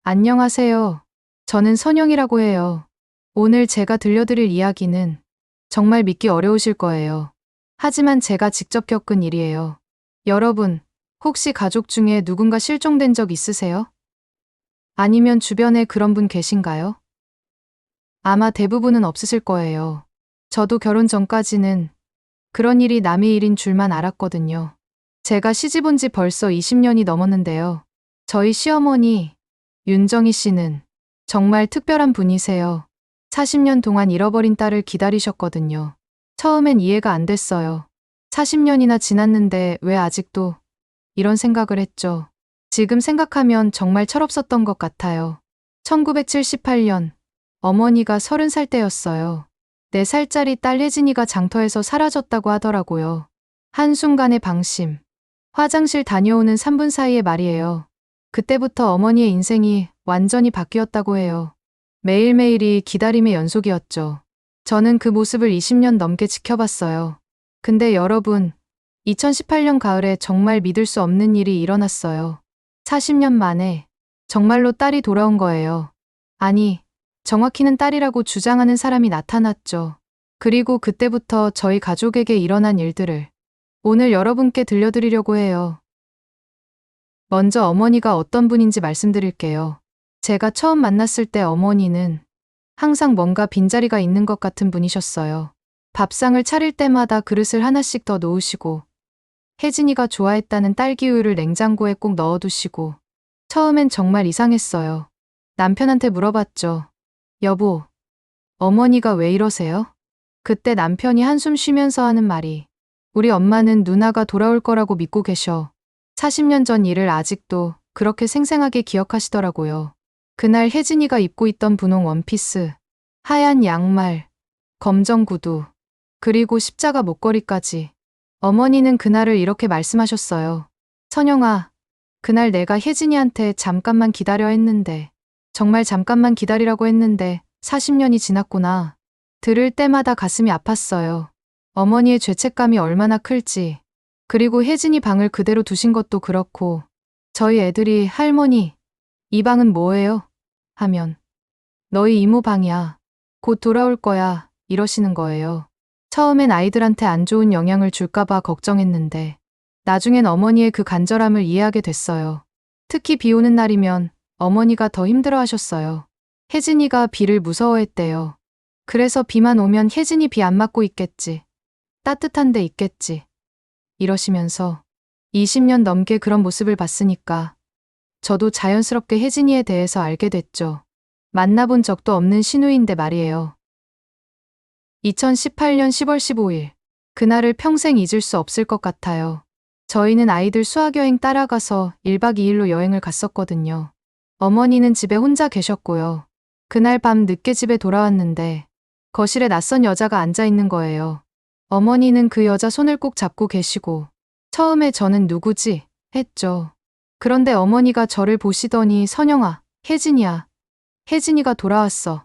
안녕하세요. 저는 선영이라고 해요. 오늘 제가 들려드릴 이야기는 정말 믿기 어려우실 거예요. 하지만 제가 직접 겪은 일이에요. 여러분, 혹시 가족 중에 누군가 실종된 적 있으세요? 아니면 주변에 그런 분 계신가요? 아마 대부분은 없으실 거예요. 저도 결혼 전까지는 그런 일이 남의 일인 줄만 알았거든요. 제가 시집 온 지 벌써 20년이 넘었는데요. 저희 시어머니, 윤정희 씨는 정말 특별한 분이세요. 40년 동안 잃어버린 딸을 기다리셨거든요. 처음엔 이해가 안 됐어요. 40년이나 지났는데 왜 아직도 이런 생각을 했죠. 지금 생각하면 정말 철없었던 것 같아요. 1978년 어머니가 30살 때였어요. 4살짜리 딸 혜진이가 장터에서 사라졌다고 하더라고요. 한순간의 방심. 화장실 다녀오는 3분 사이의 말이에요. 그때부터 어머니의 인생이 완전히 바뀌었다고 해요. 매일매일이 기다림의 연속이었죠. 저는 그 모습을 20년 넘게 지켜봤어요. 근데 여러분, 2018년 가을에 정말 믿을 수 없는 일이 일어났어요. 40년 만에 정말로 딸이 돌아온 거예요. 아니, 정확히는 딸이라고 주장하는 사람이 나타났죠. 그리고 그때부터 저희 가족에게 일어난 일들을 오늘 여러분께 들려드리려고 해요. 먼저 어머니가 어떤 분인지 말씀드릴게요. 제가 처음 만났을 때 어머니는 항상 뭔가 빈자리가 있는 것 같은 분이셨어요. 밥상을 차릴 때마다 그릇을 하나씩 더 놓으시고, 혜진이가 좋아했다는 딸기우유를 냉장고에 꼭 넣어두시고, 처음엔 정말 이상했어요. 남편한테 물어봤죠. 여보, 어머니가 왜 이러세요? 그때 남편이 한숨 쉬면서 하는 말이, 우리 엄마는 누나가 돌아올 거라고 믿고 계셔. 40년 전 일을 아직도 그렇게 생생하게 기억하시더라고요. 그날 혜진이가 입고 있던 분홍 원피스, 하얀 양말, 검정 구두, 그리고 십자가 목걸이까지. 어머니는 그날을 이렇게 말씀하셨어요. 선영아, 그날 내가 혜진이한테 잠깐만 기다려 했는데, 정말 잠깐만 기다리라고 했는데 40년이 지났구나. 들을 때마다 가슴이 아팠어요. 어머니의 죄책감이 얼마나 클지. 그리고 혜진이 방을 그대로 두신 것도 그렇고, 저희 애들이 할머니, 이 방은 뭐예요? 하면, 너희 이모 방이야. 곧 돌아올 거야. 이러시는 거예요. 처음엔 아이들한테 안 좋은 영향을 줄까봐 걱정했는데, 나중엔 어머니의 그 간절함을 이해하게 됐어요. 특히 비 오는 날이면 어머니가 더 힘들어 하셨어요. 혜진이가 비를 무서워했대요. 그래서 비만 오면 혜진이 비 안 맞고 있겠지. 따뜻한 데 있겠지. 이러시면서 20년 넘게 그런 모습을 봤으니까 저도 자연스럽게 혜진이에 대해서 알게 됐죠. 만나본 적도 없는 신우인데 말이에요. 2018년 10월 15일. 그날을 평생 잊을 수 없을 것 같아요. 저희는 아이들 수학여행 따라가서 1박 2일로 여행을 갔었거든요. 어머니는 집에 혼자 계셨고요. 그날 밤 늦게 집에 돌아왔는데 거실에 낯선 여자가 앉아 있는 거예요. 어머니는 그 여자 손을 꼭 잡고 계시고 처음에 저는 누구지? 했죠. 그런데 어머니가 저를 보시더니 선영아, 혜진이야. 혜진이가 돌아왔어.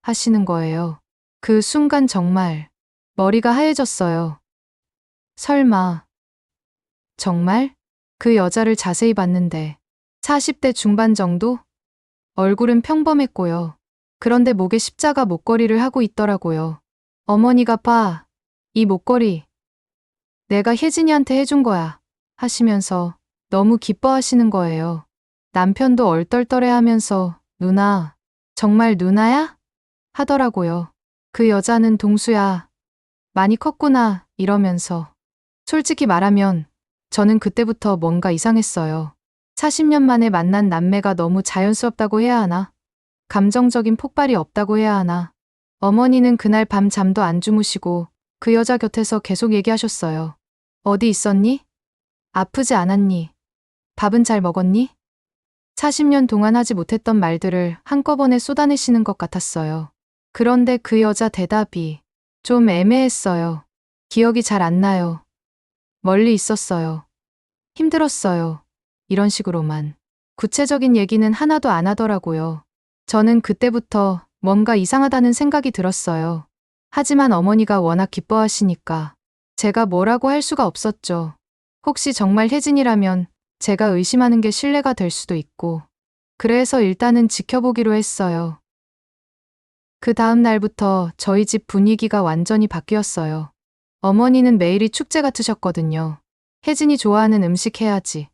하시는 거예요. 그 순간 정말 머리가 하얘졌어요. 설마, 정말? 그 여자를 자세히 봤는데 40대 중반 정도? 얼굴은 평범했고요. 그런데 목에 십자가 목걸이를 하고 있더라고요. 어머니가 봐, 이 목걸이. 내가 혜진이한테 해준 거야. 하시면서 너무 기뻐하시는 거예요. 남편도 얼떨떨해 하면서 누나, 정말 누나야? 하더라고요. 그 여자는 동수야. 많이 컸구나. 이러면서. 솔직히 말하면 저는 그때부터 뭔가 이상했어요. 40년 만에 만난 남매가 너무 자연스럽다고 해야 하나? 감정적인 폭발이 없다고 해야 하나? 어머니는 그날 밤 잠도 안 주무시고 그 여자 곁에서 계속 얘기하셨어요. 어디 있었니? 아프지 않았니? 밥은 잘 먹었니? 40년 동안 하지 못했던 말들을 한꺼번에 쏟아내시는 것 같았어요. 그런데 그 여자 대답이 좀 애매했어요. 기억이 잘 안 나요. 멀리 있었어요. 힘들었어요. 이런 식으로만. 구체적인 얘기는 하나도 안 하더라고요. 저는 그때부터 뭔가 이상하다는 생각이 들었어요. 하지만 어머니가 워낙 기뻐하시니까 제가 뭐라고 할 수가 없었죠. 혹시 정말 혜진이라면 제가 의심하는 게 신뢰가 될 수도 있고 그래서 일단은 지켜보기로 했어요. 그 다음 날부터 저희 집 분위기가 완전히 바뀌었어요. 어머니는 매일이 축제 같으셨거든요. 혜진이 좋아하는 음식 해야지.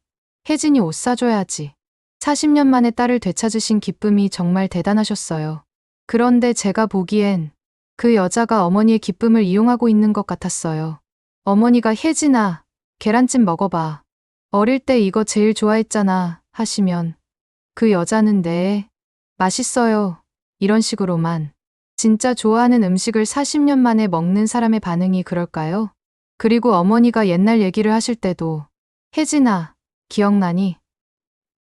혜진이 옷 사줘야지. 40년 만에 딸을 되찾으신 기쁨이 정말 대단하셨어요. 그런데 제가 보기엔 그 여자가 어머니의 기쁨을 이용하고 있는 것 같았어요. 어머니가 혜진아, 계란찜 먹어봐. 어릴 때 이거 제일 좋아했잖아 하시면 그 여자는 네, 맛있어요. 이런 식으로만. 진짜 좋아하는 음식을 40년 만에 먹는 사람의 반응이 그럴까요? 그리고 어머니가 옛날 얘기를 하실 때도 혜진아, 기억나니?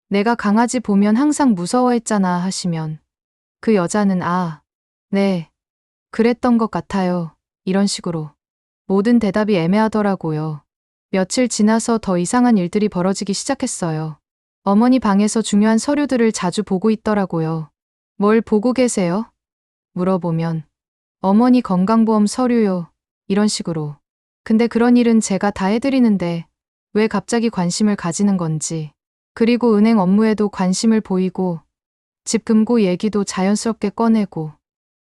내가 강아지 보면 항상 무서워했잖아 하시면 그 여자는 아, 네, 그랬던 것 같아요. 이런 식으로. 모든 대답이 애매하더라고요. 며칠 지나서 더 이상한 일들이 벌어지기 시작했어요. 어머니 방에서 중요한 서류들을 자주 보고 있더라고요. 뭘 보고 계세요? 물어보면 어머니 건강보험 서류요. 이런 식으로. 근데 그런 일은 제가 다 해드리는데 왜 갑자기 관심을 가지는 건지. 그리고 은행 업무에도 관심을 보이고 집 금고 얘기도 자연스럽게 꺼내고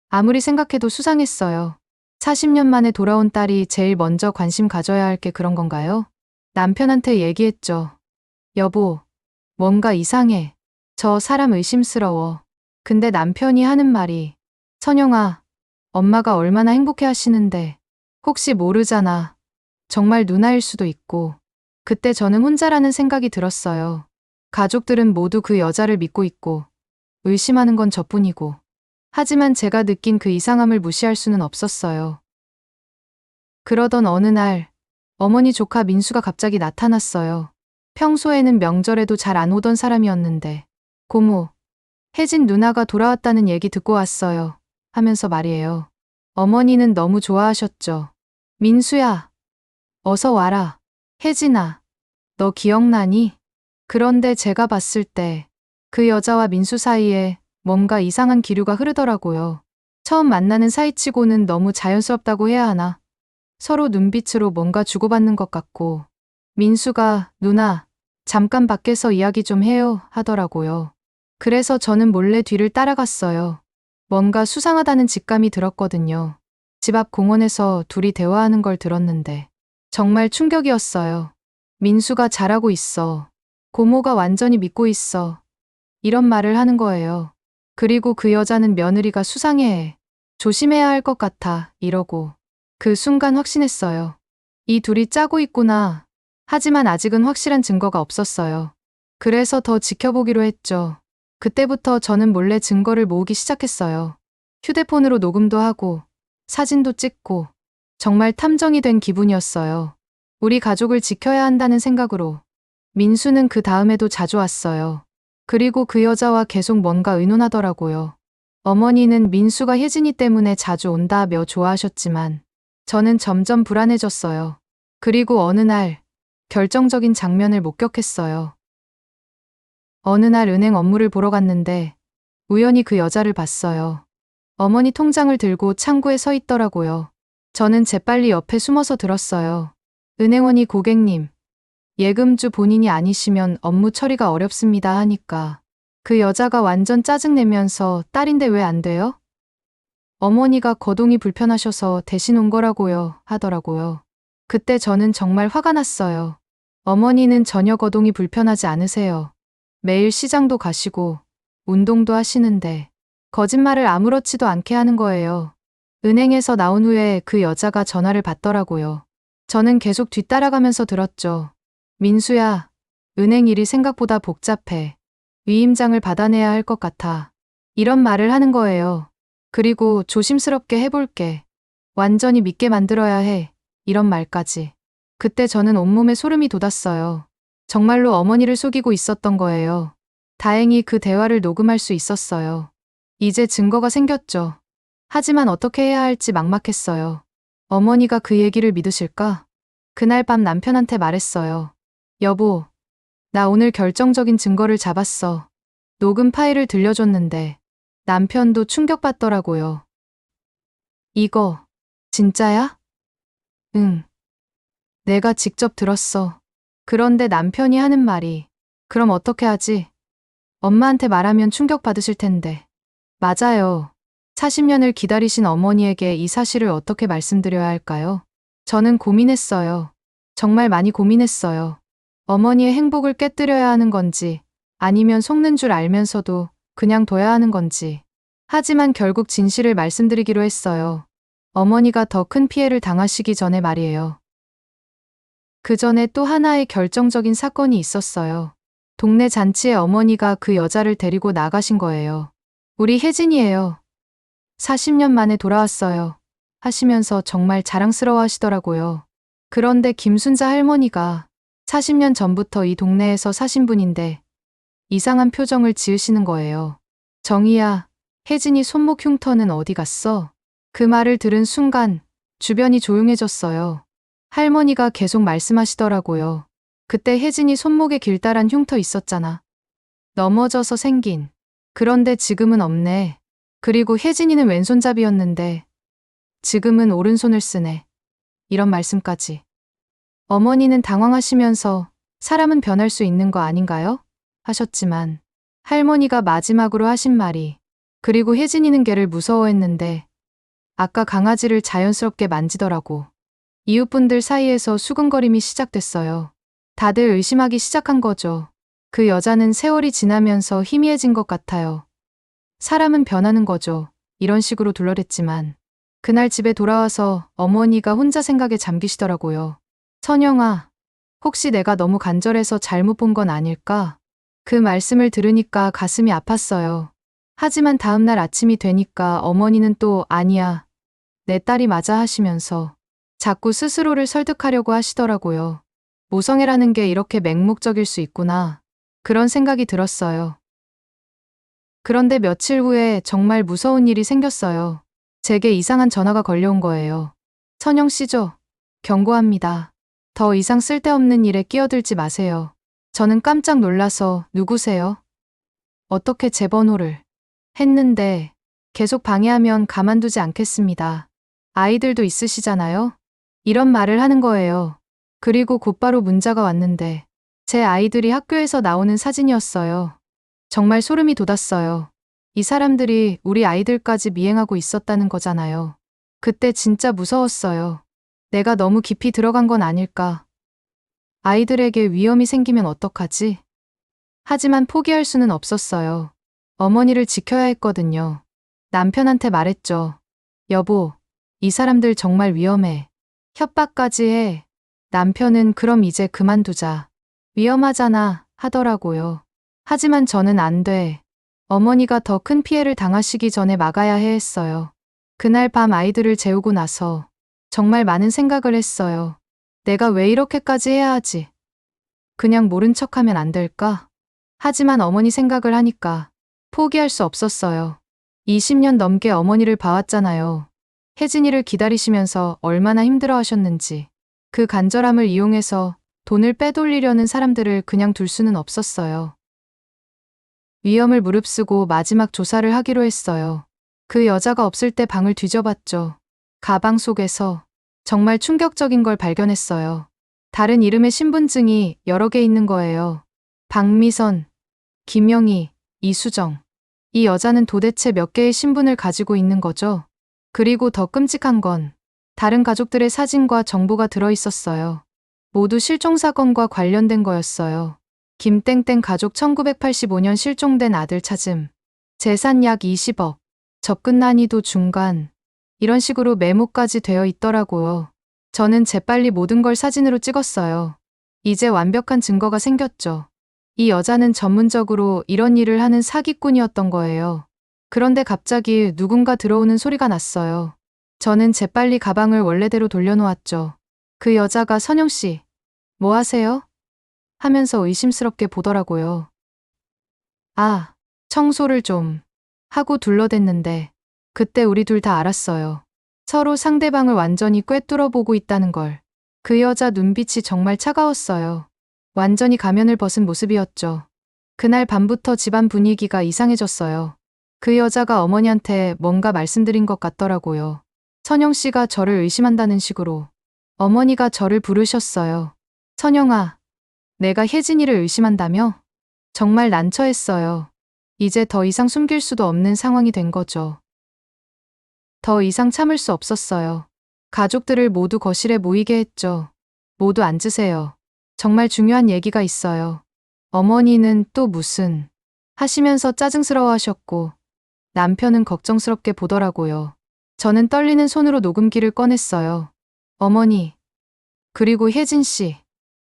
아무리 생각해도 수상했어요. 40년 만에 돌아온 딸이 제일 먼저 관심 가져야 할 게 그런 건가요? 남편한테 얘기했죠. 여보, 뭔가 이상해. 저 사람 의심스러워. 근데 남편이 하는 말이 선영아, 엄마가 얼마나 행복해 하시는데 혹시 모르잖아. 정말 누나일 수도 있고. 그때 저는 혼자라는 생각이 들었어요. 가족들은 모두 그 여자를 믿고 있고 의심하는 건 저뿐이고. 하지만 제가 느낀 그 이상함을 무시할 수는 없었어요. 그러던 어느 날 어머니 조카 민수가 갑자기 나타났어요. 평소에는 명절에도 잘 안 오던 사람이었는데 고모, 혜진 누나가 돌아왔다는 얘기 듣고 왔어요. 하면서 말이에요. 어머니는 너무 좋아하셨죠. 민수야, 어서 와라. 혜진아, 너 기억나니? 그런데 제가 봤을 때 그 여자와 민수 사이에 뭔가 이상한 기류가 흐르더라고요. 처음 만나는 사이치고는 너무 자연스럽다고 해야 하나? 서로 눈빛으로 뭔가 주고받는 것 같고 민수가 누나, 잠깐 밖에서 이야기 좀 해요 하더라고요. 그래서 저는 몰래 뒤를 따라갔어요. 뭔가 수상하다는 직감이 들었거든요. 집 앞 공원에서 둘이 대화하는 걸 들었는데 정말 충격이었어요. 민수가 잘하고 있어. 고모가 완전히 믿고 있어. 이런 말을 하는 거예요. 그리고 그 여자는 며느리가 수상해. 조심해야 할 것 같아. 이러고. 그 순간 확신했어요. 이 둘이 짜고 있구나. 하지만 아직은 확실한 증거가 없었어요. 그래서 더 지켜보기로 했죠. 그때부터 저는 몰래 증거를 모으기 시작했어요. 휴대폰으로 녹음도 하고, 사진도 찍고, 정말 탐정이 된 기분이었어요. 우리 가족을 지켜야 한다는 생각으로. 민수는 그 다음에도 자주 왔어요. 그리고 그 여자와 계속 뭔가 의논하더라고요. 어머니는 민수가 혜진이 때문에 자주 온다며 좋아하셨지만, 저는 점점 불안해졌어요. 그리고 어느 날, 결정적인 장면을 목격했어요. 어느 날 은행 업무를 보러 갔는데, 우연히 그 여자를 봤어요. 어머니 통장을 들고 창구에 서 있더라고요. 저는 재빨리 옆에 숨어서 들었어요. 은행원이 고객님, 예금주 본인이 아니시면 업무 처리가 어렵습니다 하니까 그 여자가 완전 짜증내면서 딸인데 왜 안 돼요? 어머니가 거동이 불편하셔서 대신 온 거라고요 하더라고요. 그때 저는 정말 화가 났어요. 어머니는 전혀 거동이 불편하지 않으세요. 매일 시장도 가시고 운동도 하시는데 거짓말을 아무렇지도 않게 하는 거예요. 은행에서 나온 후에 그 여자가 전화를 받더라고요. 저는 계속 뒤따라가면서 들었죠. 민수야, 은행 일이 생각보다 복잡해. 위임장을 받아내야 할 것 같아. 이런 말을 하는 거예요. 그리고 조심스럽게 해볼게. 완전히 믿게 만들어야 해. 이런 말까지. 그때 저는 온몸에 소름이 돋았어요. 정말로 어머니를 속이고 있었던 거예요. 다행히 그 대화를 녹음할 수 있었어요. 이제 증거가 생겼죠. 하지만 어떻게 해야 할지 막막했어요. 어머니가 그 얘기를 믿으실까? 그날 밤 남편한테 말했어요. 여보, 나 오늘 결정적인 증거를 잡았어. 녹음 파일을 들려줬는데 남편도 충격받더라고요. 이거 진짜야? 응. 내가 직접 들었어. 그런데 남편이 하는 말이 그럼 어떻게 하지? 엄마한테 말하면 충격받으실 텐데. 맞아요. 40년을 기다리신 어머니에게 이 사실을 어떻게 말씀드려야 할까요? 저는 고민했어요. 정말 많이 고민했어요. 어머니의 행복을 깨뜨려야 하는 건지, 아니면 속는 줄 알면서도 그냥 둬야 하는 건지. 하지만 결국 진실을 말씀드리기로 했어요. 어머니가 더 큰 피해를 당하시기 전에 말이에요. 그 전에 또 하나의 결정적인 사건이 있었어요. 동네 잔치에 어머니가 그 여자를 데리고 나가신 거예요. 우리 혜진이에요. 40년 만에 돌아왔어요. 하시면서 정말 자랑스러워 하시더라고요. 그런데 김순자 할머니가 40년 전부터 이 동네에서 사신 분인데 이상한 표정을 지으시는 거예요. 정희야, 혜진이 손목 흉터는 어디 갔어? 그 말을 들은 순간 주변이 조용해졌어요. 할머니가 계속 말씀하시더라고요. 그때 혜진이 손목에 길다란 흉터 있었잖아. 넘어져서 생긴. 그런데 지금은 없네. 그리고 혜진이는 왼손잡이였는데 지금은 오른손을 쓰네. 이런 말씀까지. 어머니는 당황하시면서 사람은 변할 수 있는 거 아닌가요? 하셨지만 할머니가 마지막으로 하신 말이 그리고 혜진이는 걔를 무서워했는데 아까 강아지를 자연스럽게 만지더라고. 이웃분들 사이에서 수근거림이 시작됐어요. 다들 의심하기 시작한 거죠. 그 여자는 세월이 지나면서 희미해진 것 같아요. 사람은 변하는 거죠. 이런 식으로 둘러댔지만 그날 집에 돌아와서 어머니가 혼자 생각에 잠기시더라고요. 선영아, 혹시 내가 너무 간절해서 잘못 본 건 아닐까? 그 말씀을 들으니까 가슴이 아팠어요. 하지만 다음날 아침이 되니까 어머니는 또 아니야, 내 딸이 맞아 하시면서 자꾸 스스로를 설득하려고 하시더라고요. 모성애라는 게 이렇게 맹목적일 수 있구나. 그런 생각이 들었어요. 그런데 며칠 후에 정말 무서운 일이 생겼어요. 제게 이상한 전화가 걸려온 거예요. 선영 씨죠? 경고합니다. 더 이상 쓸데없는 일에 끼어들지 마세요. 저는 깜짝 놀라서 누구세요? 어떻게 제 번호를 했는데 계속 방해하면 가만두지 않겠습니다. 아이들도 있으시잖아요? 이런 말을 하는 거예요. 그리고 곧바로 문자가 왔는데 제 아이들이 학교에서 나오는 사진이었어요. 정말 소름이 돋았어요. 이 사람들이 우리 아이들까지 미행하고 있었다는 거잖아요. 그때 진짜 무서웠어요. 내가 너무 깊이 들어간 건 아닐까. 아이들에게 위험이 생기면 어떡하지? 하지만 포기할 수는 없었어요. 어머니를 지켜야 했거든요. 남편한테 말했죠. 여보, 이 사람들 정말 위험해. 협박까지 해. 남편은 그럼 이제 그만두자. 위험하잖아 하더라고요. 하지만 저는 안 돼. 어머니가 더 큰 피해를 당하시기 전에 막아야 해 했어요. 그날 밤 아이들을 재우고 나서 정말 많은 생각을 했어요. 내가 왜 이렇게까지 해야 하지? 그냥 모른 척하면 안 될까? 하지만 어머니 생각을 하니까 포기할 수 없었어요. 20년 넘게 어머니를 봐왔잖아요. 혜진이를 기다리시면서 얼마나 힘들어 하셨는지. 그 간절함을 이용해서 돈을 빼돌리려는 사람들을 그냥 둘 수는 없었어요. 위험을 무릅쓰고 마지막 조사를 하기로 했어요. 그 여자가 없을 때 방을 뒤져봤죠. 가방 속에서 정말 충격적인 걸 발견했어요. 다른 이름의 신분증이 여러 개 있는 거예요. 박미선, 김영희, 이수정. 이 여자는 도대체 몇 개의 신분을 가지고 있는 거죠? 그리고 더 끔찍한 건 다른 가족들의 사진과 정보가 들어있었어요. 모두 실종사건과 관련된 거였어요. 김땡땡 가족 1985년 실종된 아들 찾음. 재산 약 20억. 접근 난이도 중간. 이런 식으로 메모까지 되어 있더라고요. 저는 재빨리 모든 걸 사진으로 찍었어요. 이제 완벽한 증거가 생겼죠. 이 여자는 전문적으로 이런 일을 하는 사기꾼이었던 거예요. 그런데 갑자기 누군가 들어오는 소리가 났어요. 저는 재빨리 가방을 원래대로 돌려놓았죠. 그 여자가 선영 씨, 뭐 하세요? 하면서 의심스럽게 보더라고요. 아, 청소를 좀 하고 둘러댔는데 그때 우리 둘 다 알았어요. 서로 상대방을 완전히 꿰뚫어 보고 있다는 걸. 그 여자 눈빛이 정말 차가웠어요. 완전히 가면을 벗은 모습이었죠. 그날 밤부터 집안 분위기가 이상해졌어요. 그 여자가 어머니한테 뭔가 말씀드린 것 같더라고요. 선영 씨가 저를 의심한다는 식으로. 어머니가 저를 부르셨어요. 선영아, 내가 혜진이를 의심한다며? 정말 난처했어요. 이제 더 이상 숨길 수도 없는 상황이 된 거죠. 더 이상 참을 수 없었어요. 가족들을 모두 거실에 모이게 했죠. 모두 앉으세요. 정말 중요한 얘기가 있어요. 어머니는 또 무슨 하시면서 짜증스러워 하셨고 남편은 걱정스럽게 보더라고요. 저는 떨리는 손으로 녹음기를 꺼냈어요. 어머니, 그리고 혜진 씨,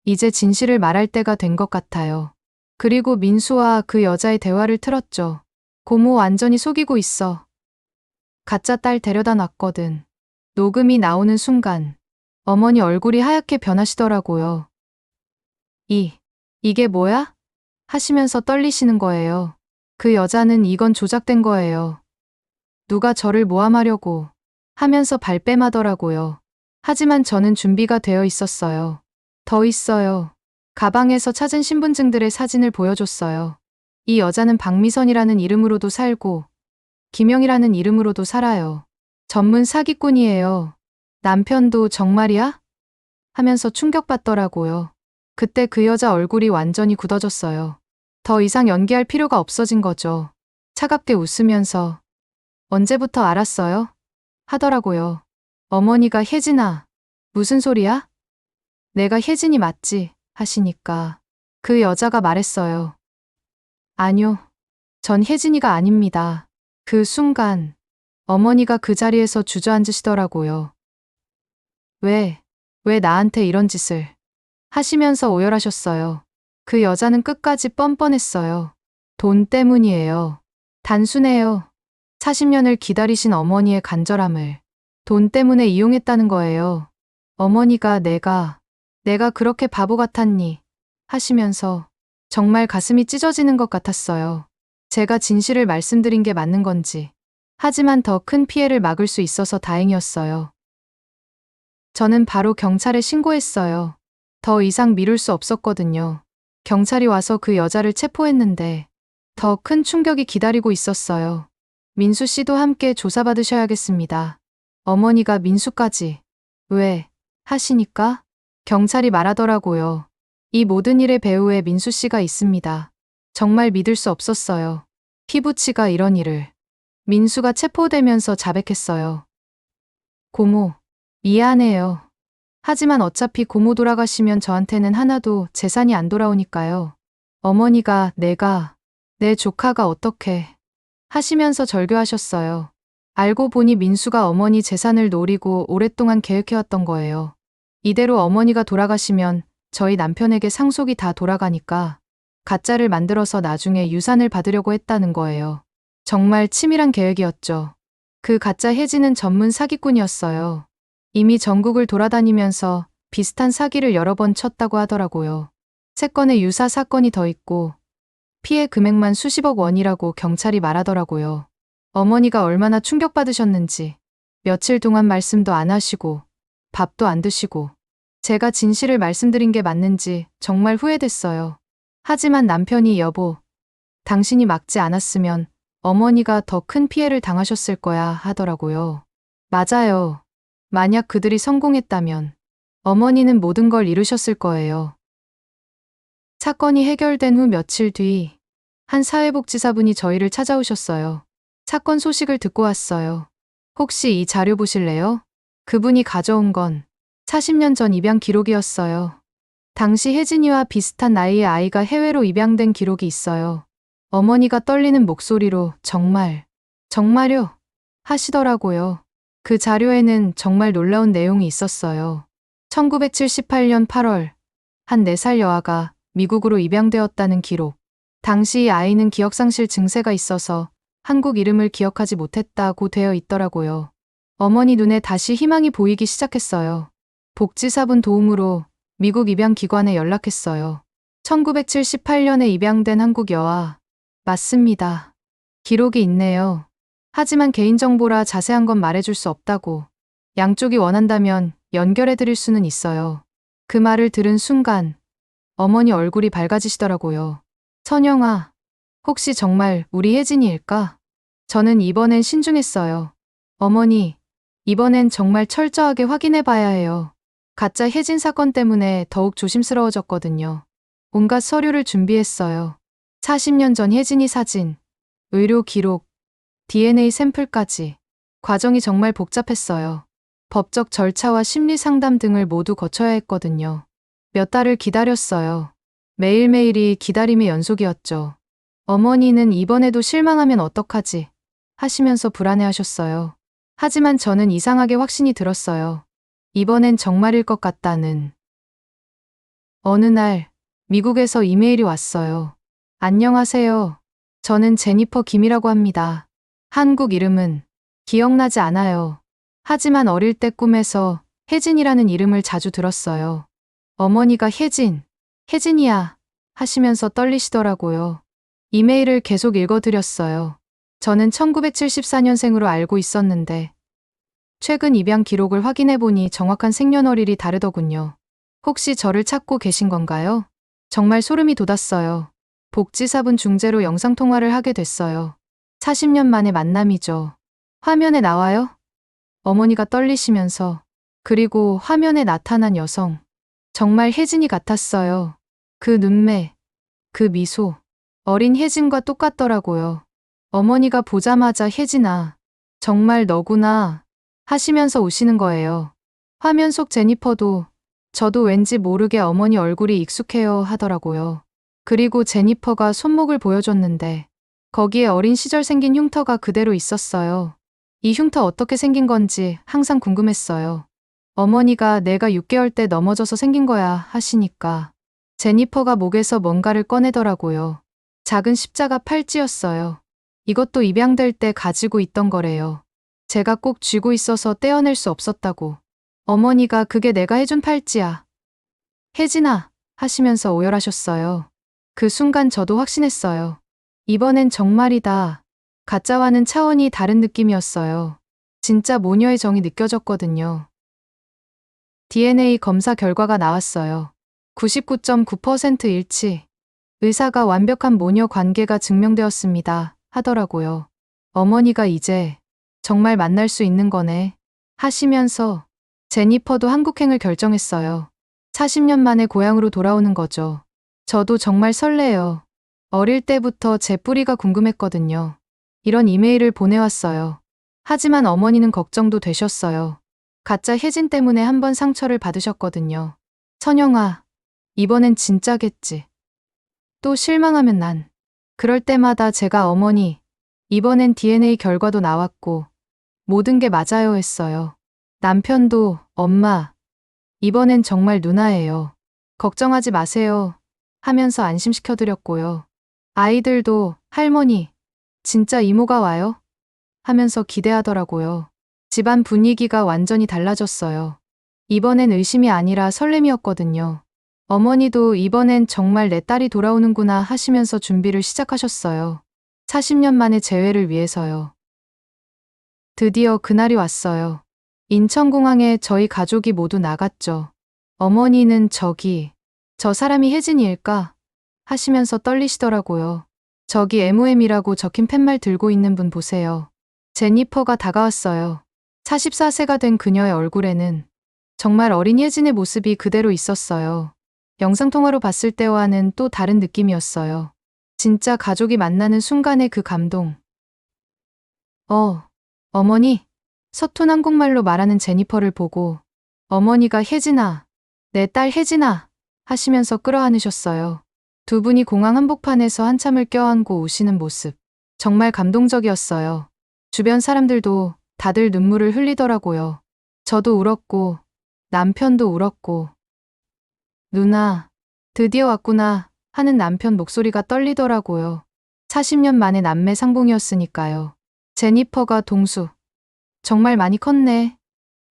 이제 진실을 말할 때가 된 것 같아요. 그리고 민수와 그 여자의 대화를 틀었죠. 고모 완전히 속이고 있어. 가짜 딸 데려다 놨거든. 녹음이 나오는 순간 어머니 얼굴이 하얗게 변하시더라고요. 이게 뭐야? 하시면서 떨리시는 거예요. 그 여자는 이건 조작된 거예요. 누가 저를 모함하려고 하면서 발뺌하더라고요. 하지만 저는 준비가 되어 있었어요. 더 있어요. 가방에서 찾은 신분증들의 사진을 보여줬어요. 이 여자는 박미선이라는 이름으로도 살고 김영이라는 이름으로도 살아요. 전문 사기꾼이에요. 남편도 정말이야? 하면서 충격받더라고요. 그때 그 여자 얼굴이 완전히 굳어졌어요. 더 이상 연기할 필요가 없어진 거죠. 차갑게 웃으면서 언제부터 알았어요? 하더라고요. 어머니가 혜진아, 무슨 소리야? 내가 혜진이 맞지? 하시니까 그 여자가 말했어요. 아니요, 전 혜진이가 아닙니다. 그 순간 어머니가 그 자리에서 주저앉으시더라고요. 왜 나한테 이런 짓을 하시면서 오열하셨어요. 그 여자는 끝까지 뻔뻔했어요. 돈 때문이에요. 단순해요. 40년을 기다리신 어머니의 간절함을 돈 때문에 이용했다는 거예요. 어머니가 내가 그렇게 바보 같았니? 하시면서 정말 가슴이 찢어지는 것 같았어요. 제가 진실을 말씀드린 게 맞는 건지. 하지만 더 큰 피해를 막을 수 있어서 다행이었어요. 저는 바로 경찰에 신고했어요. 더 이상 미룰 수 없었거든요. 경찰이 와서 그 여자를 체포했는데 더 큰 충격이 기다리고 있었어요. 민수 씨도 함께 조사받으셔야겠습니다. 어머니가 민수까지 왜 하시니까 경찰이 말하더라고요. 이 모든 일의 배후에 민수 씨가 있습니다. 정말 믿을 수 없었어요. 피부치가 이런 일을. 민수가 체포되면서 자백했어요. 고모, 미안해요. 하지만 어차피 고모 돌아가시면 저한테는 하나도 재산이 안 돌아오니까요. 어머니가 내 조카가 어떻게 하시면서 절규하셨어요. 알고 보니 민수가 어머니 재산을 노리고 오랫동안 계획해왔던 거예요. 이대로 어머니가 돌아가시면 저희 남편에게 상속이 다 돌아가니까 가짜를 만들어서 나중에 유산을 받으려고 했다는 거예요. 정말 치밀한 계획이었죠. 그 가짜 혜진은 전문 사기꾼이었어요. 이미 전국을 돌아다니면서 비슷한 사기를 여러 번 쳤다고 하더라고요. 3건의 유사 사건이 더 있고 피해 금액만 수십억 원이라고 경찰이 말하더라고요. 어머니가 얼마나 충격받으셨는지 며칠 동안 말씀도 안 하시고 밥도 안 드시고 제가 진실을 말씀드린 게 맞는지 정말 후회됐어요. 하지만 남편이 여보, 당신이 막지 않았으면 어머니가 더 큰 피해를 당하셨을 거야 하더라고요. 맞아요. 만약 그들이 성공했다면 어머니는 모든 걸 잃으셨을 거예요. 사건이 해결된 후 며칠 뒤 한 사회복지사분이 저희를 찾아오셨어요. 사건 소식을 듣고 왔어요. 혹시 이 자료 보실래요? 그분이 가져온 건 40년 전 입양 기록이었어요. 당시 혜진이와 비슷한 나이의 아이가 해외로 입양된 기록이 있어요. 어머니가 떨리는 목소리로 정말요? 하시더라고요. 그 자료에는 정말 놀라운 내용이 있었어요. 1978년 8월 한 4살 여아가 미국으로 입양되었다는 기록. 당시 아이는 기억상실 증세가 있어서 한국 이름을 기억하지 못했다고 되어 있더라고요. 어머니 눈에 다시 희망이 보이기 시작했어요. 복지사분 도움으로 미국 입양기관에 연락했어요. 1978년에 입양된 한국 여아. 맞습니다. 기록이 있네요. 하지만 개인정보라 자세한 건 말해줄 수 없다고. 양쪽이 원한다면 연결해드릴 수는 있어요. 그 말을 들은 순간 어머니 얼굴이 밝아지시더라고요. 선영아, 혹시 정말 우리 혜진이일까? 저는 이번엔 신중했어요. 어머니, 이번엔 정말 철저하게 확인해봐야 해요. 가짜 혜진 사건 때문에 더욱 조심스러워졌거든요. 온갖 서류를 준비했어요. 40년 전 혜진이 사진, 의료 기록, DNA 샘플까지. 과정이 정말 복잡했어요. 법적 절차와 심리 상담 등을 모두 거쳐야 했거든요. 몇 달을 기다렸어요. 매일매일이 기다림의 연속이었죠. 어머니는 이번에도 실망하면 어떡하지 하시면서 불안해하셨어요. 하지만 저는 이상하게 확신이 들었어요. 이번엔 정말일 것 같다는. 어느 날 미국에서 이메일이 왔어요. 안녕하세요. 저는 제니퍼 김이라고 합니다. 한국 이름은 기억나지 않아요. 하지만 어릴 때 꿈에서 혜진이라는 이름을 자주 들었어요. 어머니가 혜진이야 하시면서 떨리시더라고요. 이메일을 계속 읽어드렸어요. 저는 1974년생으로 알고 있었는데 최근 입양 기록을 확인해보니 정확한 생년월일이 다르더군요. 혹시 저를 찾고 계신 건가요? 정말 소름이 돋았어요. 복지사분 중재로 영상통화를 하게 됐어요. 40년 만의 만남이죠. 화면에 나와요? 어머니가 떨리시면서. 그리고 화면에 나타난 여성. 정말 혜진이 같았어요. 그 눈매, 그 미소. 어린 혜진과 똑같더라고요. 어머니가 보자마자 혜진아, 정말 너구나 하시면서 우시는 거예요. 화면 속 제니퍼도 저도 왠지 모르게 어머니 얼굴이 익숙해요 하더라고요. 그리고 제니퍼가 손목을 보여줬는데 거기에 어린 시절 생긴 흉터가 그대로 있었어요. 이 흉터 어떻게 생긴 건지 항상 궁금했어요. 어머니가 내가 6개월 때 넘어져서 생긴 거야 하시니까 제니퍼가 목에서 뭔가를 꺼내더라고요. 작은 십자가 팔찌였어요. 이것도 입양될 때 가지고 있던 거래요. 제가 꼭 쥐고 있어서 떼어낼 수 없었다고. 어머니가 그게 내가 해준 팔찌야. 혜진아 하시면서 오열하셨어요. 그 순간 저도 확신했어요. 이번엔 정말이다. 가짜와는 차원이 다른 느낌이었어요. 진짜 모녀의 정이 느껴졌거든요. DNA 검사 결과가 나왔어요. 99.9% 일치. 의사가 완벽한 모녀 관계가 증명되었습니다. 하더라고요. 어머니가 이제 정말 만날 수 있는 거네. 하시면서 제니퍼도 한국행을 결정했어요. 40년 만에 고향으로 돌아오는 거죠. 저도 정말 설레요. 어릴 때부터 제 뿌리가 궁금했거든요. 이런 이메일을 보내왔어요. 하지만 어머니는 걱정도 되셨어요. 가짜 혜진 때문에 한 번 상처를 받으셨거든요. 선영아, 이번엔 진짜겠지. 또 실망하면 난. 그럴 때마다 제가 어머니, 이번엔 DNA 결과도 나왔고 모든 게 맞아요 했어요. 남편도 엄마, 이번엔 정말 누나예요. 걱정하지 마세요 하면서 안심시켜드렸고요. 아이들도 할머니, 진짜 이모가 와요? 하면서 기대하더라고요. 집안 분위기가 완전히 달라졌어요. 이번엔 의심이 아니라 설렘이었거든요. 어머니도 이번엔 정말 내 딸이 돌아오는구나 하시면서 준비를 시작하셨어요. 40년 만의 재회를 위해서요. 드디어 그날이 왔어요. 인천공항에 저희 가족이 모두 나갔죠. 어머니는 저 사람이 혜진이일까? 하시면서 떨리시더라고요. 저기 MOM이라고 적힌 팻말 들고 있는 분 보세요. 제니퍼가 다가왔어요. 44세가 된 그녀의 얼굴에는 정말 어린 혜진의 모습이 그대로 있었어요. 영상통화로 봤을 때와는 또 다른 느낌이었어요. 진짜 가족이 만나는 순간의 그 감동. 어머니? 서툰 한국말로 말하는 제니퍼를 보고 어머니가 혜진아, 내 딸 혜진아 하시면서 끌어안으셨어요. 두 분이 공항 한복판에서 한참을 껴안고 우시는 모습. 정말 감동적이었어요. 주변 사람들도 다들 눈물을 흘리더라고요. 저도 울었고 남편도 울었고. 누나, 드디어 왔구나 하는 남편 목소리가 떨리더라고요. 40년 만에 남매 상봉이었으니까요. 제니퍼가 동수. 정말 많이 컸네.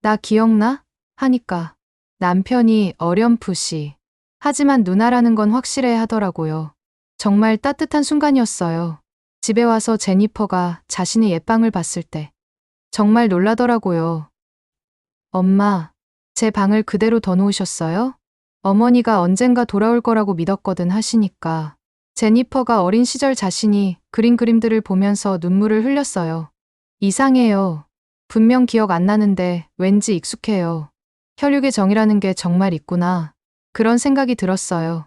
나 기억나? 하니까 남편이 어렴풋이. 하지만 누나라는 건 확실해 하더라고요. 정말 따뜻한 순간이었어요. 집에 와서 제니퍼가 자신의 옛방을 봤을 때 정말 놀라더라고요. 엄마, 제 방을 그대로 더 놓으셨어요? 어머니가 언젠가 돌아올 거라고 믿었거든 하시니까 제니퍼가 어린 시절 자신이 그린 그림들을 보면서 눈물을 흘렸어요. 이상해요. 분명 기억 안 나는데 왠지 익숙해요. 혈육의 정이라는 게 정말 있구나. 그런 생각이 들었어요.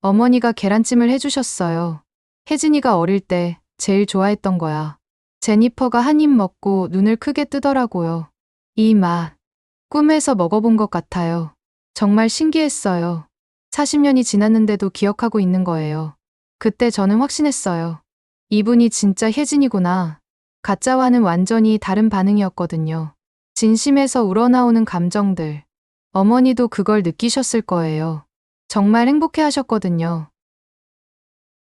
어머니가 계란찜을 해주셨어요. 혜진이가 어릴 때 제일 좋아했던 거야. 제니퍼가 한 입 먹고 눈을 크게 뜨더라고요. 이 맛, 꿈에서 먹어본 것 같아요. 정말 신기했어요. 40년이 지났는데도 기억하고 있는 거예요. 그때 저는 확신했어요. 이분이 진짜 혜진이구나. 가짜와는 완전히 다른 반응이었거든요. 진심에서 우러나오는 감정들. 어머니도 그걸 느끼셨을 거예요. 정말 행복해 하셨거든요.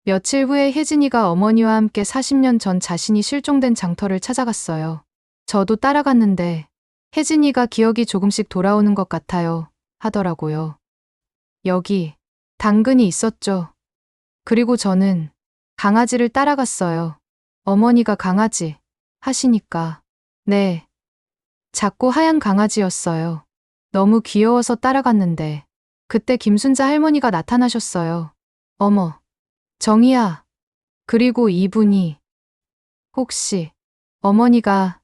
며칠 후에 혜진이가 어머니와 함께 40년 전 자신이 실종된 장터를 찾아갔어요. 저도 따라갔는데 혜진이가 기억이 조금씩 돌아오는 것 같아요. 하더라고요. 여기 당근이 있었죠. 그리고 저는 강아지를 따라갔어요. 어머니가 강아지 하시니까 네, 작고 하얀 강아지였어요. 너무 귀여워서 따라갔는데 그때 김순자 할머니가 나타나셨어요. 어머, 정희야. 그리고 이분이 혹시 어머니가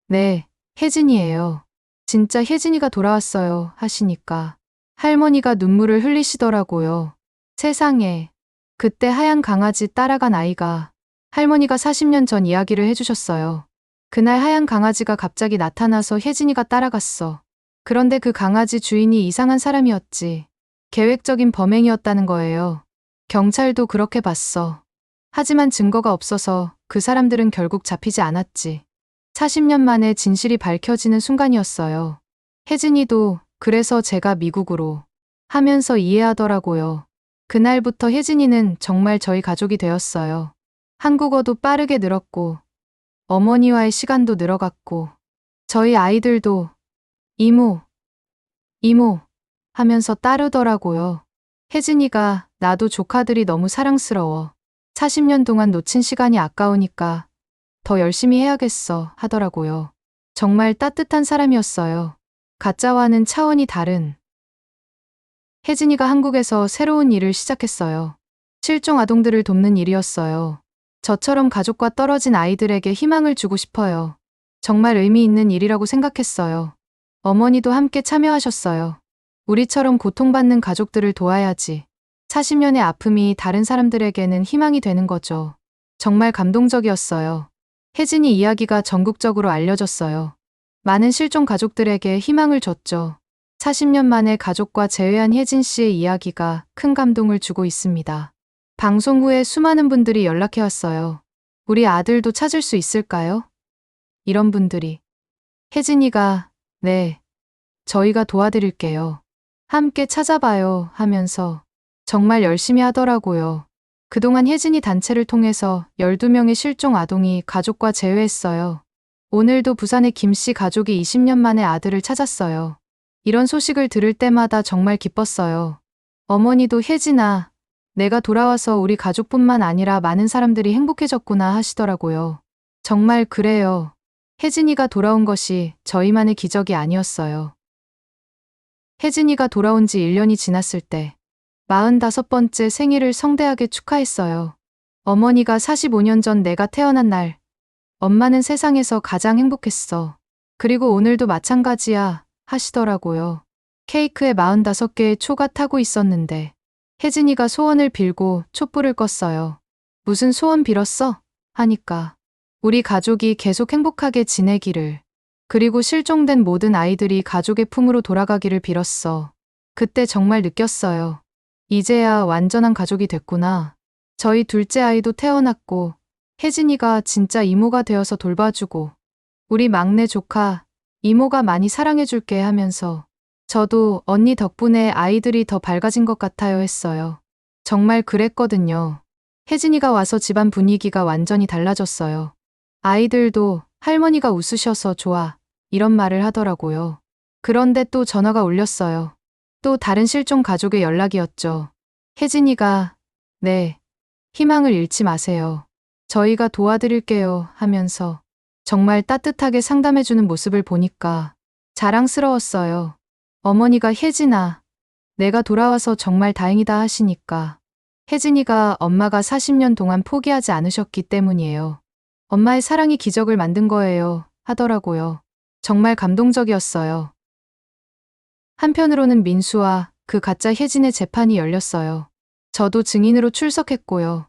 네, 혜진이에요. 진짜 혜진이가 돌아왔어요 하시니까 할머니가 눈물을 흘리시더라고요. 세상에, 그때 하얀 강아지 따라간 아이가 할머니가 40년 전 이야기를 해주셨어요. 그날 하얀 강아지가 갑자기 나타나서 혜진이가 따라갔어. 그런데 그 강아지 주인이 이상한 사람이었지. 계획적인 범행이었다는 거예요. 경찰도 그렇게 봤어. 하지만 증거가 없어서 그 사람들은 결국 잡히지 않았지. 40년 만에 진실이 밝혀지는 순간이었어요. 혜진이도 그래서 제가 미국으로 하면서 이해하더라고요. 그날부터 혜진이는 정말 저희 가족이 되었어요. 한국어도 빠르게 늘었고, 어머니와의 시간도 늘어갔고, 저희 아이들도 이모, 이모 하면서 따르더라고요. 혜진이가 나도 조카들이 너무 사랑스러워. 40년 동안 놓친 시간이 아까우니까 더 열심히 해야겠어 하더라고요. 정말 따뜻한 사람이었어요. 가짜와는 차원이 다른. 혜진이가 한국에서 새로운 일을 시작했어요. 실종 아동들을 돕는 일이었어요. 저처럼 가족과 떨어진 아이들에게 희망을 주고 싶어요. 정말 의미 있는 일이라고 생각했어요. 어머니도 함께 참여하셨어요. 우리처럼 고통받는 가족들을 도와야지. 40년의 아픔이 다른 사람들에게는 희망이 되는 거죠. 정말 감동적이었어요. 혜진이 이야기가 전국적으로 알려졌어요. 많은 실종 가족들에게 희망을 줬죠. 40년 만에 가족과 재회한 혜진 씨의 이야기가 큰 감동을 주고 있습니다. 방송 후에 수많은 분들이 연락해왔어요. 우리 아들도 찾을 수 있을까요? 이런 분들이. 혜진이가 네, 저희가 도와드릴게요. 함께 찾아봐요 하면서 정말 열심히 하더라고요. 그동안 혜진이 단체를 통해서 12명의 실종 아동이 가족과 재회했어요. 오늘도 부산의 김 씨 가족이 20년 만에 아들을 찾았어요. 이런 소식을 들을 때마다 정말 기뻤어요. 어머니도 혜진아, 내가 돌아와서 우리 가족뿐만 아니라 많은 사람들이 행복해졌구나 하시더라고요. 정말 그래요. 혜진이가 돌아온 것이 저희만의 기적이 아니었어요. 혜진이가 돌아온 지 1년이 지났을 때 45번째 생일을 성대하게 축하했어요. 어머니가 45년 전 내가 태어난 날, 엄마는 세상에서 가장 행복했어. 그리고 오늘도 마찬가지야 하시더라고요. 케이크에 45개의 초가 타고 있었는데 혜진이가 소원을 빌고 촛불을 껐어요. 무슨 소원 빌었어? 하니까 우리 가족이 계속 행복하게 지내기를, 그리고 실종된 모든 아이들이 가족의 품으로 돌아가기를 빌었어. 그때 정말 느꼈어요. 이제야 완전한 가족이 됐구나. 저희 둘째 아이도 태어났고 혜진이가 진짜 이모가 되어서 돌봐주고, 우리 막내 조카 이모가 많이 사랑해줄게 하면서 저도 언니 덕분에 아이들이 더 밝아진 것 같아요 했어요. 정말 그랬거든요. 혜진이가 와서 집안 분위기가 완전히 달라졌어요. 아이들도 할머니가 웃으셔서 좋아, 이런 말을 하더라고요. 그런데 또 전화가 울렸어요. 또 다른 실종 가족의 연락이었죠. 혜진이가 네, 희망을 잃지 마세요. 저희가 도와드릴게요 하면서 정말 따뜻하게 상담해주는 모습을 보니까 자랑스러웠어요. 어머니가 혜진아, 내가 돌아와서 정말 다행이다 하시니까 혜진이가 엄마가 40년 동안 포기하지 않으셨기 때문이에요. 엄마의 사랑이 기적을 만든 거예요 하더라고요. 정말 감동적이었어요. 한편으로는 민수와 그 가짜 혜진의 재판이 열렸어요. 저도 증인으로 출석했고요.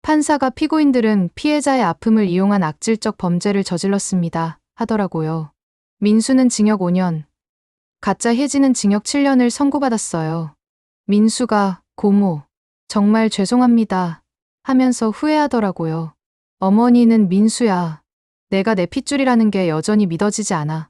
판사가 피고인들은 피해자의 아픔을 이용한 악질적 범죄를 저질렀습니다. 하더라고요. 민수는 징역 5년, 가짜 혜진은 징역 7년을 선고받았어요. 민수가 고모, 정말 죄송합니다 하면서 후회하더라고요. 어머니는 민수야, 내가 내 핏줄이라는 게 여전히 믿어지지 않아.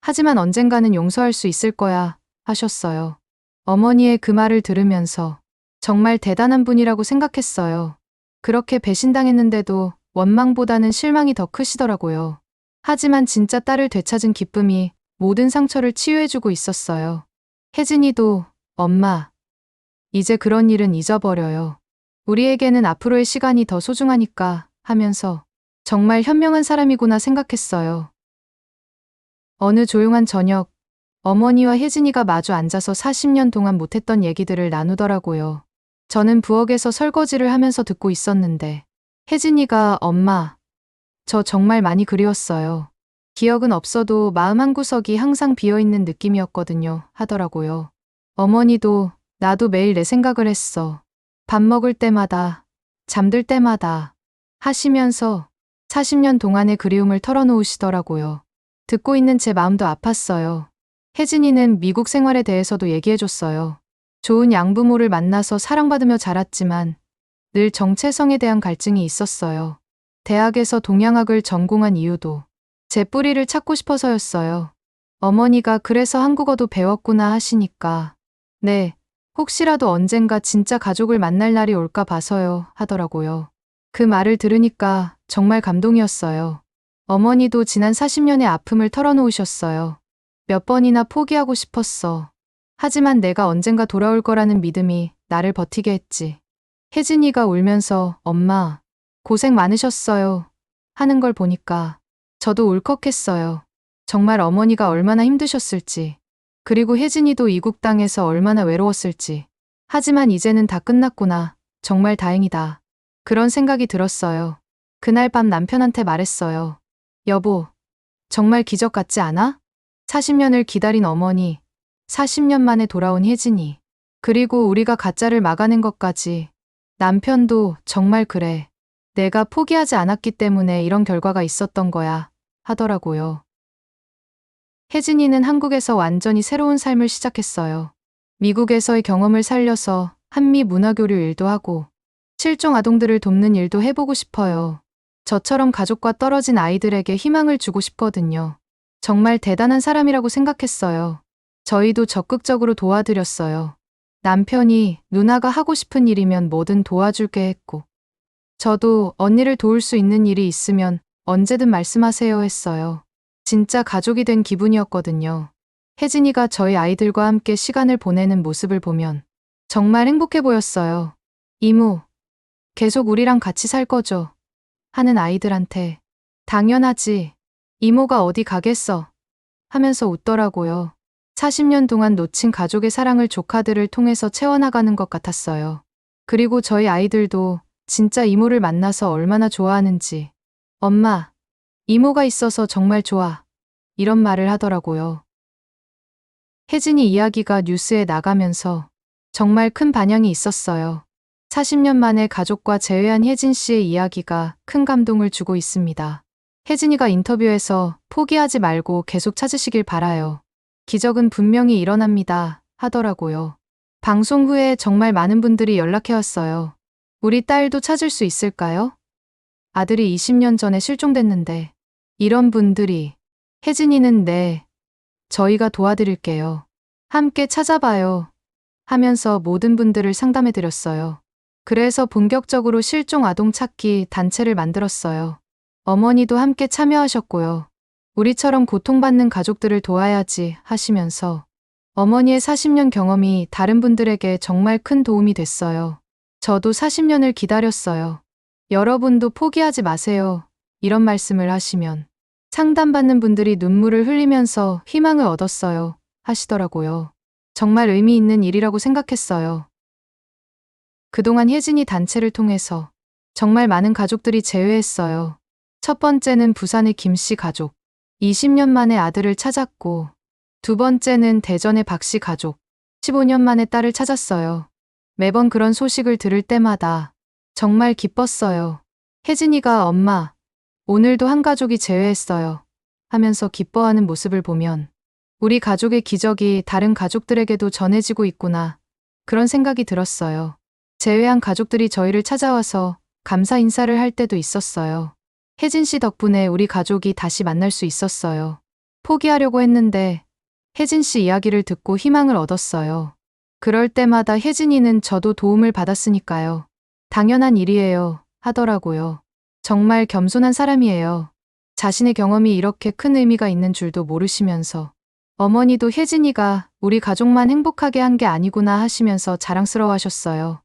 하지만 언젠가는 용서할 수 있을 거야 하셨어요. 어머니의 그 말을 들으면서 정말 대단한 분이라고 생각했어요. 그렇게 배신당했는데도 원망보다는 실망이 더 크시더라고요. 하지만 진짜 딸을 되찾은 기쁨이 모든 상처를 치유해주고 있었어요. 혜진이도 엄마, 이제 그런 일은 잊어버려요. 우리에게는 앞으로의 시간이 더 소중하니까 하면서 정말 현명한 사람이구나 생각했어요. 어느 조용한 저녁, 어머니와 혜진이가 마주 앉아서 40년 동안 못했던 얘기들을 나누더라고요. 저는 부엌에서 설거지를 하면서 듣고 있었는데 혜진이가 엄마, 저 정말 많이 그리웠어요. 기억은 없어도 마음 한구석이 항상 비어있는 느낌이었거든요 하더라고요. 어머니도 나도 매일 내 생각을 했어. 밥 먹을 때마다, 잠들 때마다 하시면서 40년 동안의 그리움을 털어놓으시더라고요. 듣고 있는 제 마음도 아팠어요. 혜진이는 미국 생활에 대해서도 얘기해줬어요. 좋은 양부모를 만나서 사랑받으며 자랐지만 늘 정체성에 대한 갈증이 있었어요. 대학에서 동양학을 전공한 이유도 제 뿌리를 찾고 싶어서였어요. 어머니가 그래서 한국어도 배웠구나 하시니까 네, 혹시라도 언젠가 진짜 가족을 만날 날이 올까 봐서요 하더라고요. 그 말을 들으니까 정말 감동이었어요. 어머니도 지난 40년의 아픔을 털어놓으셨어요. 몇 번이나 포기하고 싶었어. 하지만 내가 언젠가 돌아올 거라는 믿음이 나를 버티게 했지. 혜진이가 울면서 엄마, 고생 많으셨어요 하는 걸 보니까 저도 울컥했어요. 정말 어머니가 얼마나 힘드셨을지, 그리고 혜진이도 이국 땅에서 얼마나 외로웠을지. 하지만 이제는 다 끝났구나. 정말 다행이다. 그런 생각이 들었어요. 그날 밤 남편한테 말했어요. 여보, 정말 기적 같지 않아? 40년을 기다린 어머니, 40년 만에 돌아온 혜진이, 그리고 우리가 가짜를 막아낸 것까지. 남편도 정말 그래. 내가 포기하지 않았기 때문에 이런 결과가 있었던 거야 하더라고요. 혜진이는 한국에서 완전히 새로운 삶을 시작했어요. 미국에서의 경험을 살려서 한미 문화교류 일도 하고 실종 아동들을 돕는 일도 해보고 싶어요. 저처럼 가족과 떨어진 아이들에게 희망을 주고 싶거든요. 정말 대단한 사람이라고 생각했어요. 저희도 적극적으로 도와드렸어요. 남편이 누나가 하고 싶은 일이면 뭐든 도와줄게 했고, 저도 언니를 도울 수 있는 일이 있으면 언제든 말씀하세요 했어요. 진짜 가족이 된 기분이었거든요. 혜진이가 저희 아이들과 함께 시간을 보내는 모습을 보면 정말 행복해 보였어요. 이모, 계속 우리랑 같이 살 거죠? 하는 아이들한테 당연하지. 이모가 어디 가겠어? 하면서 웃더라고요. 40년 동안 놓친 가족의 사랑을 조카들을 통해서 채워나가는 것 같았어요. 그리고 저희 아이들도 진짜 이모를 만나서 얼마나 좋아하는지. 엄마, 이모가 있어서 정말 좋아. 이런 말을 하더라고요. 혜진이 이야기가 뉴스에 나가면서 정말 큰 반향이 있었어요. 40년 만에 가족과 재회한 혜진 씨의 이야기가 큰 감동을 주고 있습니다. 혜진이가 인터뷰에서 포기하지 말고 계속 찾으시길 바라요. 기적은 분명히 일어납니다 하더라고요. 방송 후에 정말 많은 분들이 연락해왔어요. 우리 딸도 찾을 수 있을까요? 아들이 20년 전에 실종됐는데. 이런 분들이. 혜진이는 네, 저희가 도와드릴게요. 함께 찾아봐요 하면서 모든 분들을 상담해드렸어요. 그래서 본격적으로 실종 아동 찾기 단체를 만들었어요. 어머니도 함께 참여하셨고요. 우리처럼 고통받는 가족들을 도와야지 하시면서 어머니의 40년 경험이 다른 분들에게 정말 큰 도움이 됐어요. 저도 40년을 기다렸어요. 여러분도 포기하지 마세요. 이런 말씀을 하시면 상담받는 분들이 눈물을 흘리면서 희망을 얻었어요 하시더라고요. 정말 의미 있는 일이라고 생각했어요. 그동안 혜진이 단체를 통해서 정말 많은 가족들이 재회했어요. 첫 번째는 부산의 김씨 가족. 20년 만에 아들을 찾았고, 두 번째는 대전의 박씨 가족. 15년 만에 딸을 찾았어요. 매번 그런 소식을 들을 때마다 정말 기뻤어요. 혜진이가 엄마, 오늘도 한 가족이 제외했어요. 하면서 기뻐하는 모습을 보면 우리 가족의 기적이 다른 가족들에게도 전해지고 있구나. 그런 생각이 들었어요. 제외한 가족들이 저희를 찾아와서 감사 인사를 할 때도 있었어요. 혜진 씨 덕분에 우리 가족이 다시 만날 수 있었어요. 포기하려고 했는데 혜진 씨 이야기를 듣고 희망을 얻었어요. 그럴 때마다 혜진이는 저도 도움을 받았으니까요. 당연한 일이에요. 하더라고요. 정말 겸손한 사람이에요. 자신의 경험이 이렇게 큰 의미가 있는 줄도 모르시면서 어머니도 혜진이가 우리 가족만 행복하게 한 게 아니구나 하시면서 자랑스러워하셨어요.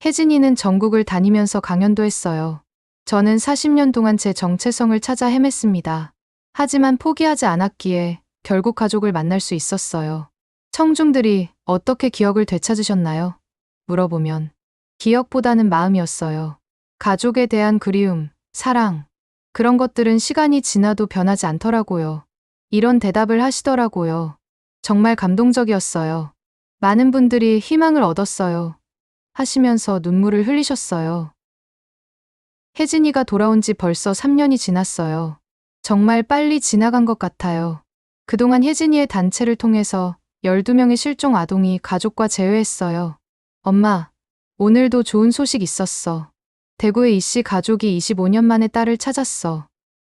혜진이는 전국을 다니면서 강연도 했어요. 저는 40년 동안 제 정체성을 찾아 헤맸습니다. 하지만 포기하지 않았기에 결국 가족을 만날 수 있었어요. 청중들이 어떻게 기억을 되찾으셨나요? 물어보면 기억보다는 마음이었어요. 가족에 대한 그리움, 사랑, 그런 것들은 시간이 지나도 변하지 않더라고요. 이런 대답을 하시더라고요. 정말 감동적이었어요. 많은 분들이 희망을 얻었어요. 하시면서 눈물을 흘리셨어요. 혜진이가 돌아온 지 벌써 3년이 지났어요. 정말 빨리 지나간 것 같아요. 그동안 혜진이의 단체를 통해서 12명의 실종 아동이 가족과 재회했어요. 엄마, 오늘도 좋은 소식 있었어. 대구의 이씨 가족이 25년 만에 딸을 찾았어.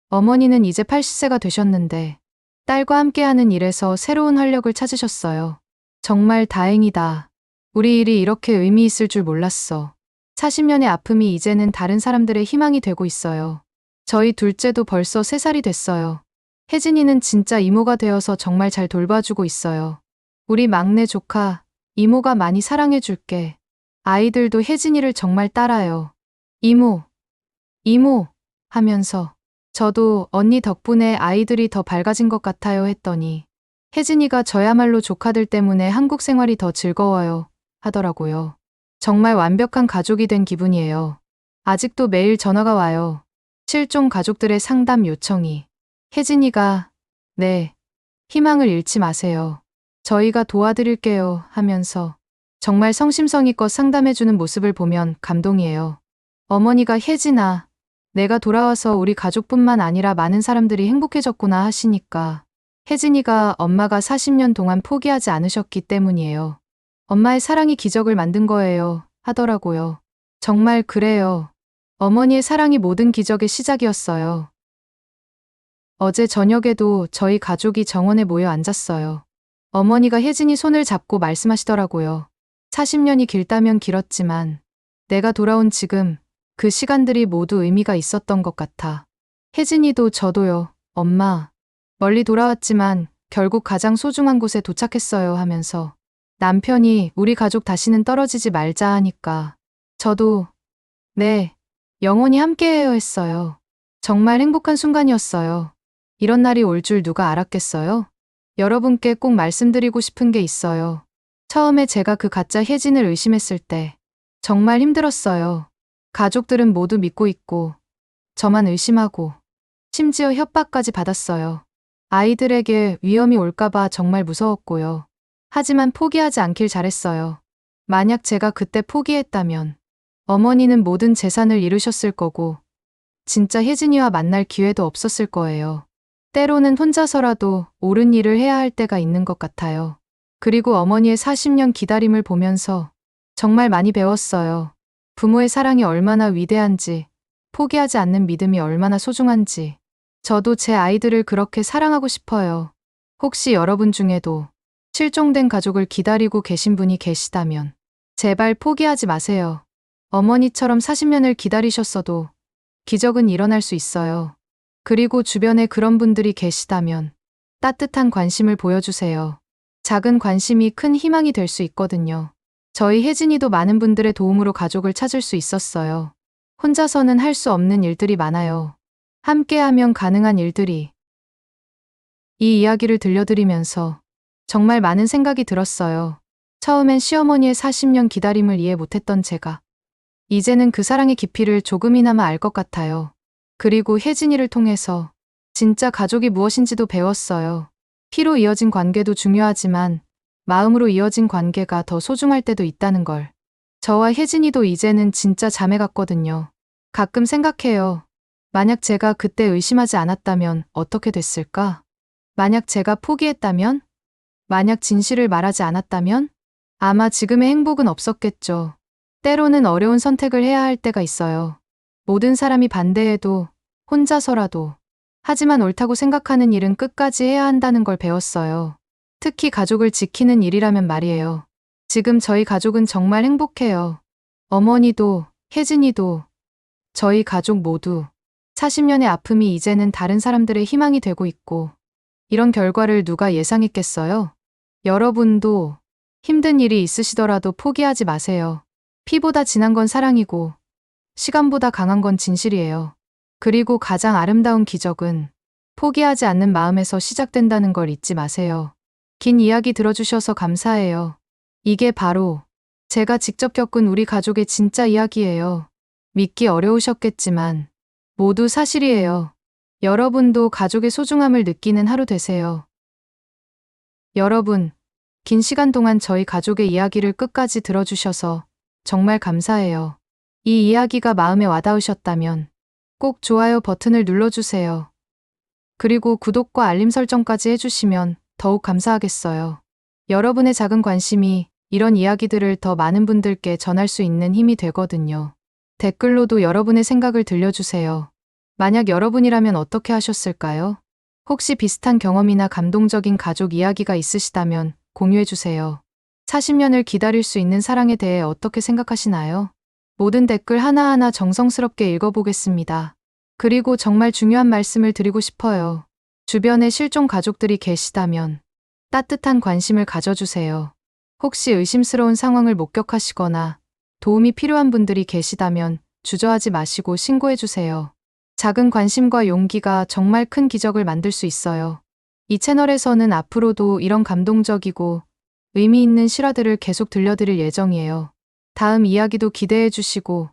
어머니는 이제 80세가 되셨는데 딸과 함께하는 일에서 새로운 활력을 찾으셨어요. 정말 다행이다. 우리 일이 이렇게 의미 있을 줄 몰랐어. 40년의 아픔이 이제는 다른 사람들의 희망이 되고 있어요. 저희 둘째도 벌써 3살이 됐어요. 혜진이는 진짜 이모가 되어서 정말 잘 돌봐주고 있어요. 우리 막내 조카, 이모가 많이 사랑해줄게. 아이들도 혜진이를 정말 따라요. 이모, 이모 하면서 저도 언니 덕분에 아이들이 더 밝아진 것 같아요 했더니 혜진이가 저야말로 조카들 때문에 한국 생활이 더 즐거워요 하더라고요. 정말 완벽한 가족이 된 기분이에요. 아직도 매일 전화가 와요. 실종 가족들의 상담 요청이. 혜진이가 네, 희망을 잃지 마세요. 저희가 도와드릴게요 하면서 정말 성심성의껏 상담해주는 모습을 보면 감동이에요. 어머니가 혜진아, 내가 돌아와서 우리 가족뿐만 아니라 많은 사람들이 행복해졌구나 하시니까 혜진이가 엄마가 40년 동안 포기하지 않으셨기 때문이에요. 엄마의 사랑이 기적을 만든 거예요 하더라고요. 정말 그래요. 어머니의 사랑이 모든 기적의 시작이었어요. 어제 저녁에도 저희 가족이 정원에 모여 앉았어요. 어머니가 혜진이 손을 잡고 말씀하시더라고요. 40년이 길다면 길었지만 내가 돌아온 지금 그 시간들이 모두 의미가 있었던 것 같아. 혜진이도 저도요. 엄마, 멀리 돌아왔지만 결국 가장 소중한 곳에 도착했어요 하면서 남편이 우리 가족 다시는 떨어지지 말자 하니까 저도 네, 영원히 함께해요 했어요. 정말 행복한 순간이었어요. 이런 날이 올 줄 누가 알았겠어요? 여러분께 꼭 말씀드리고 싶은 게 있어요. 처음에 제가 그 가짜 혜진을 의심했을 때 정말 힘들었어요. 가족들은 모두 믿고 있고 저만 의심하고 심지어 협박까지 받았어요. 아이들에게 위험이 올까봐 정말 무서웠고요. 하지만 포기하지 않길 잘했어요. 만약 제가 그때 포기했다면 어머니는 모든 재산을 잃으셨을 거고 진짜 혜진이와 만날 기회도 없었을 거예요. 때로는 혼자서라도 옳은 일을 해야 할 때가 있는 것 같아요. 그리고 어머니의 40년 기다림을 보면서 정말 많이 배웠어요. 부모의 사랑이 얼마나 위대한지, 포기하지 않는 믿음이 얼마나 소중한지. 저도 제 아이들을 그렇게 사랑하고 싶어요. 혹시 여러분 중에도 실종된 가족을 기다리고 계신 분이 계시다면 제발 포기하지 마세요. 어머니처럼 40년을 기다리셨어도 기적은 일어날 수 있어요. 그리고 주변에 그런 분들이 계시다면 따뜻한 관심을 보여주세요. 작은 관심이 큰 희망이 될 수 있거든요. 저희 혜진이도 많은 분들의 도움으로 가족을 찾을 수 있었어요. 혼자서는 할 수 없는 일들이 많아요. 함께하면 가능한 일들이. 이 이야기를 들려드리면서 정말 많은 생각이 들었어요. 처음엔 시어머니의 40년 기다림을 이해 못했던 제가 이제는 그 사랑의 깊이를 조금이나마 알 것 같아요. 그리고 혜진이를 통해서 진짜 가족이 무엇인지도 배웠어요. 피로 이어진 관계도 중요하지만 마음으로 이어진 관계가 더 소중할 때도 있다는 걸. 저와 혜진이도 이제는 진짜 자매 같거든요. 가끔 생각해요. 만약 제가 그때 의심하지 않았다면 어떻게 됐을까? 만약 제가 포기했다면? 만약 진실을 말하지 않았다면? 아마 지금의 행복은 없었겠죠. 때로는 어려운 선택을 해야 할 때가 있어요. 모든 사람이 반대해도, 혼자서라도. 하지만 옳다고 생각하는 일은 끝까지 해야 한다는 걸 배웠어요. 특히 가족을 지키는 일이라면 말이에요. 지금 저희 가족은 정말 행복해요. 어머니도, 혜진이도, 저희 가족 모두. 40년의 아픔이 이제는 다른 사람들의 희망이 되고 있고, 이런 결과를 누가 예상했겠어요? 여러분도 힘든 일이 있으시더라도 포기하지 마세요. 피보다 진한 건 사랑이고, 시간보다 강한 건 진실이에요. 그리고 가장 아름다운 기적은 포기하지 않는 마음에서 시작된다는 걸 잊지 마세요. 긴 이야기 들어주셔서 감사해요. 이게 바로 제가 직접 겪은 우리 가족의 진짜 이야기예요. 믿기 어려우셨겠지만 모두 사실이에요. 여러분도 가족의 소중함을 느끼는 하루 되세요. 여러분, 긴 시간 동안 저희 가족의 이야기를 끝까지 들어주셔서 정말 감사해요. 이 이야기가 마음에 와닿으셨다면 꼭 좋아요 버튼을 눌러주세요. 그리고 구독과 알림 설정까지 해주시면 더욱 감사하겠어요. 여러분의 작은 관심이 이런 이야기들을 더 많은 분들께 전할 수 있는 힘이 되거든요. 댓글로도 여러분의 생각을 들려주세요. 만약 여러분이라면 어떻게 하셨을까요? 혹시 비슷한 경험이나 감동적인 가족 이야기가 있으시다면 공유해주세요. 40년을 기다릴 수 있는 사랑에 대해 어떻게 생각하시나요? 모든 댓글 하나하나 정성스럽게 읽어보겠습니다. 그리고 정말 중요한 말씀을 드리고 싶어요. 주변에 실종 가족들이 계시다면 따뜻한 관심을 가져주세요. 혹시 의심스러운 상황을 목격하시거나 도움이 필요한 분들이 계시다면 주저하지 마시고 신고해주세요. 작은 관심과 용기가 정말 큰 기적을 만들 수 있어요. 이 채널에서는 앞으로도 이런 감동적이고 의미 있는 실화들을 계속 들려드릴 예정이에요. 다음 이야기도 기대해 주시고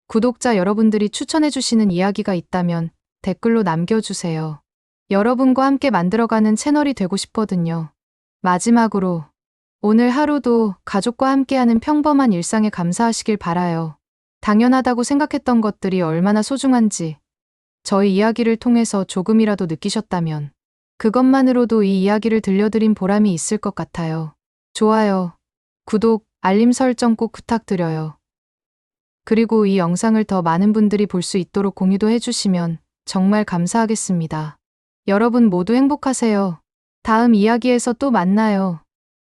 구독자 여러분들이 추천해 주시는 이야기가 있다면 댓글로 남겨주세요. 여러분과 함께 만들어가는 채널이 되고 싶거든요. 마지막으로 오늘 하루도 가족과 함께하는 평범한 일상에 감사하시길 바라요. 당연하다고 생각했던 것들이 얼마나 소중한지 저희 이야기를 통해서 조금이라도 느끼셨다면 그것만으로도 이 이야기를 들려드린 보람이 있을 것 같아요. 좋아요, 구독, 알림 설정 꼭 부탁드려요. 그리고 이 영상을 더 많은 분들이 볼 수 있도록 공유도 해주시면 정말 감사하겠습니다. 여러분 모두 행복하세요. 다음 이야기에서 또 만나요.